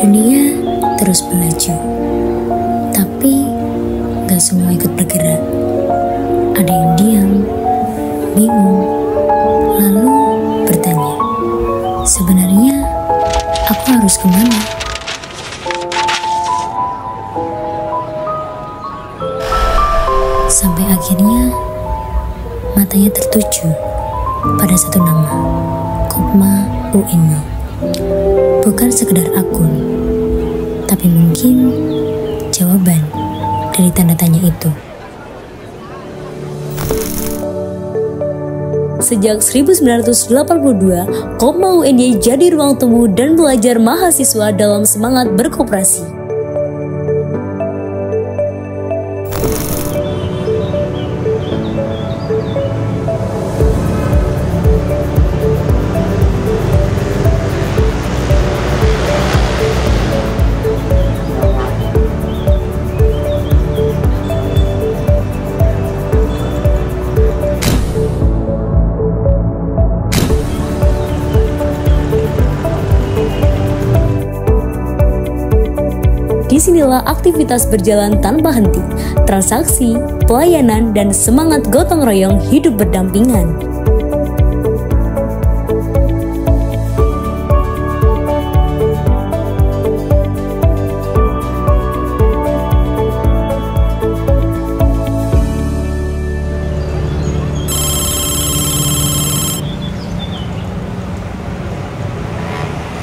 Dunia terus melaju, tapi gak semua ikut bergerak. Ada yang diam, bingung, lalu bertanya, sebenarnya aku harus kemana? Sampai akhirnya matanya tertuju pada satu nama, Kopma UNY. Bukan sekedar akun, tapi mungkin jawaban dari tanda tanya itu. Sejak 1982, Kopma UNY jadi ruang temu dan belajar mahasiswa dalam semangat berkoperasi. Disinilah aktivitas berjalan tanpa henti, transaksi, pelayanan, dan semangat gotong royong hidup berdampingan.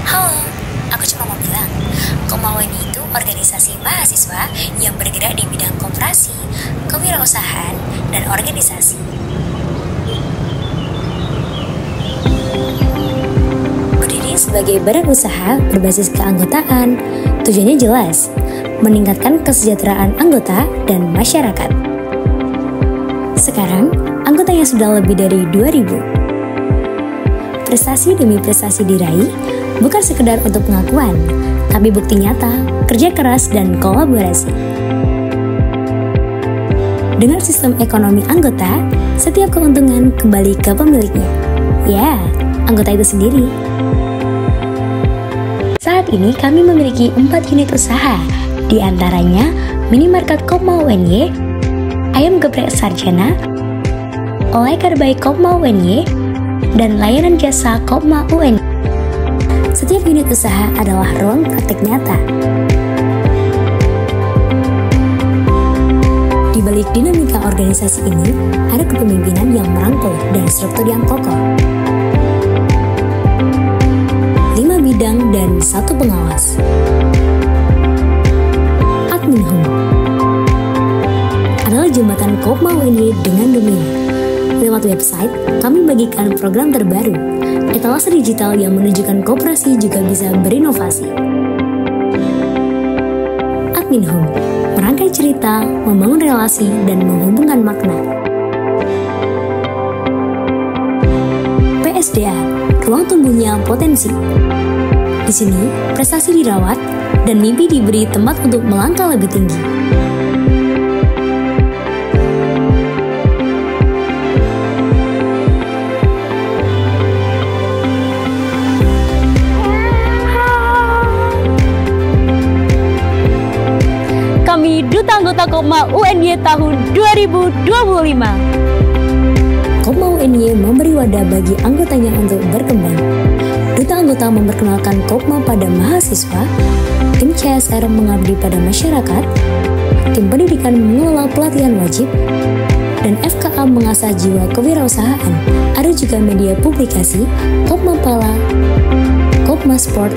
Halo, aku cuma mau bilang, Kopma UNY itu organisasi mahasiswa yang bergerak di bidang koperasi, kewirausahaan, dan organisasi. Berdiri sebagai badan usaha berbasis keanggotaan, tujuannya jelas, meningkatkan kesejahteraan anggota dan masyarakat. Sekarang, anggotanya sudah lebih dari 2.000. Prestasi demi prestasi diraih, bukan sekedar untuk pengakuan, tapi bukti nyata, kerja keras, dan kolaborasi. Dengan sistem ekonomi anggota, setiap keuntungan kembali ke pemiliknya. Ya, anggota itu sendiri. Saat ini kami memiliki 4 unit usaha, di antaranya minimarket Kopma UNY, ayam geprek sarjana, oleh karbai Kopma UNY, dan layanan jasa Kopma UNY. Setiap unit usaha adalah ruang praktek nyata. Di balik dinamika organisasi ini, ada kepemimpinan yang merangkul dan struktur yang kokoh. 5 bidang dan 1 pengawas. Admin Home adalah jembatan Kopma UNY dengan dunia. Lewat website, kami bagikan program terbaru, etalase digital yang menunjukkan koperasi juga bisa berinovasi. Admin Home, merangkai cerita, membangun relasi, dan menghubungkan makna. PSDA, ruang tumbuhnya potensi. Di sini, prestasi dirawat, dan mimpi diberi tempat untuk melangkah lebih tinggi. Kami Duta Anggota Kopma UNY tahun 2025. Kopma UNY memberi wadah bagi anggotanya untuk berkembang. Duta anggota memperkenalkan Kopma pada mahasiswa, tim CSR mengabdi pada masyarakat, tim pendidikan mengelola pelatihan wajib, dan FKA mengasah jiwa kewirausahaan. Ada juga media publikasi, Kopma Pala, Kopma Sport,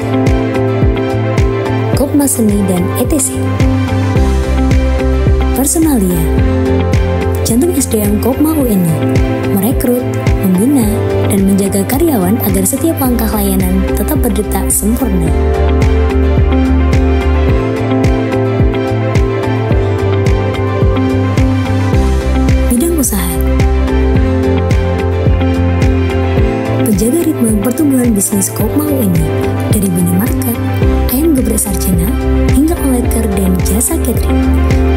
Kopma Seni, dan etc. Personalia, jantung SDM Kopma UNY, merekrut, membina, dan menjaga karyawan agar setiap langkah layanan tetap berdetak sempurna. Bidang usaha, penjaga ritme pertumbuhan bisnis Kopma UNY dari minimarket, ayam geprek sarjana, hingga oleker dan jasa catering.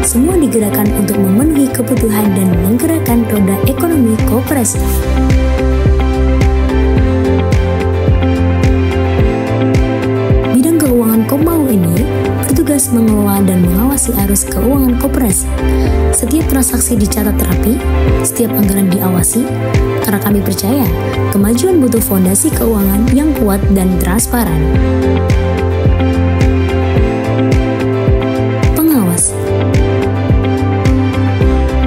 Semua digerakkan untuk memenuhi kebutuhan dan menggerakkan roda ekonomi koperasi. Bidang keuangan Kopma UNY, koordinasi arus keuangan koperasi. Setiap transaksi dicatat rapi, setiap anggaran diawasi, karena kami percaya kemajuan butuh fondasi keuangan yang kuat dan transparan.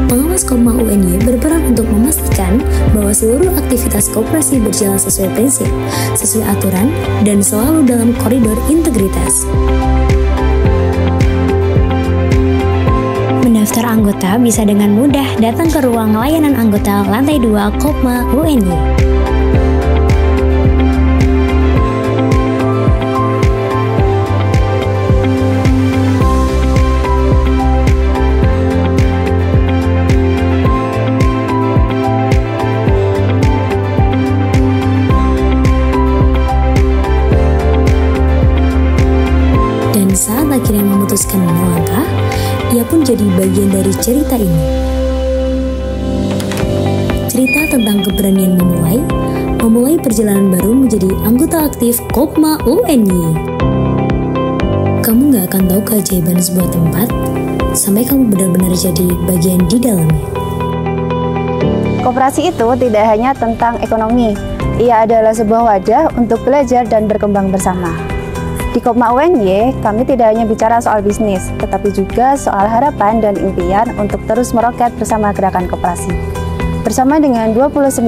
Pengawas Kopma UNY berperan untuk memastikan bahwa seluruh aktivitas koperasi berjalan sesuai prinsip, sesuai aturan, dan selalu dalam koridor integritas. Mendaftar anggota bisa dengan mudah datang ke ruang layanan anggota lantai 2 Kopma UNY. Saat akhirnya memutuskan melangkah, ia pun jadi bagian dari cerita ini. Cerita tentang keberanian memulai perjalanan baru menjadi anggota aktif Kopma UNY. Kamu gak akan tahu keajaiban sebuah tempat sampai kamu benar-benar jadi bagian di dalamnya. Koperasi itu tidak hanya tentang ekonomi, ia adalah sebuah wadah untuk belajar dan berkembang bersama. Di Kopma UNY, kami tidak hanya bicara soal bisnis, tetapi juga soal harapan dan impian untuk terus meroket bersama gerakan koperasi. Bersama dengan 29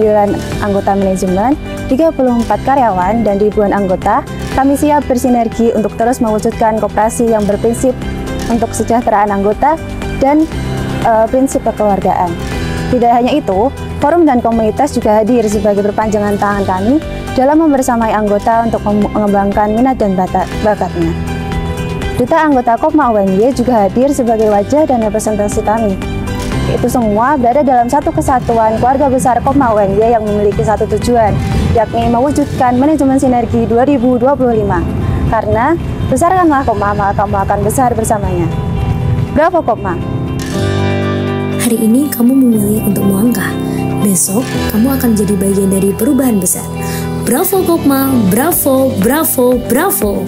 anggota manajemen, 34 karyawan, dan ribuan anggota, kami siap bersinergi untuk terus mewujudkan koperasi yang berprinsip untuk kesejahteraan anggota dan prinsip kekeluargaan. Tidak hanya itu, forum dan komunitas juga hadir sebagai perpanjangan tangan kami dalam membersamai anggota untuk mengembangkan minat dan bakatnya. Duta anggota Kopma UNY juga hadir sebagai wajah dan representasi kami. Itu semua berada dalam satu kesatuan keluarga besar Kopma UNY yang memiliki satu tujuan, yakni mewujudkan manajemen sinergi 2025. Karena besarkanlah Kopma, maka kamu akan besar bersamanya. Bravo Kopma! Hari ini kamu memilih untuk melangkah. Besok, kamu akan jadi bagian dari perubahan besar. Bravo Kopma, bravo, bravo, bravo.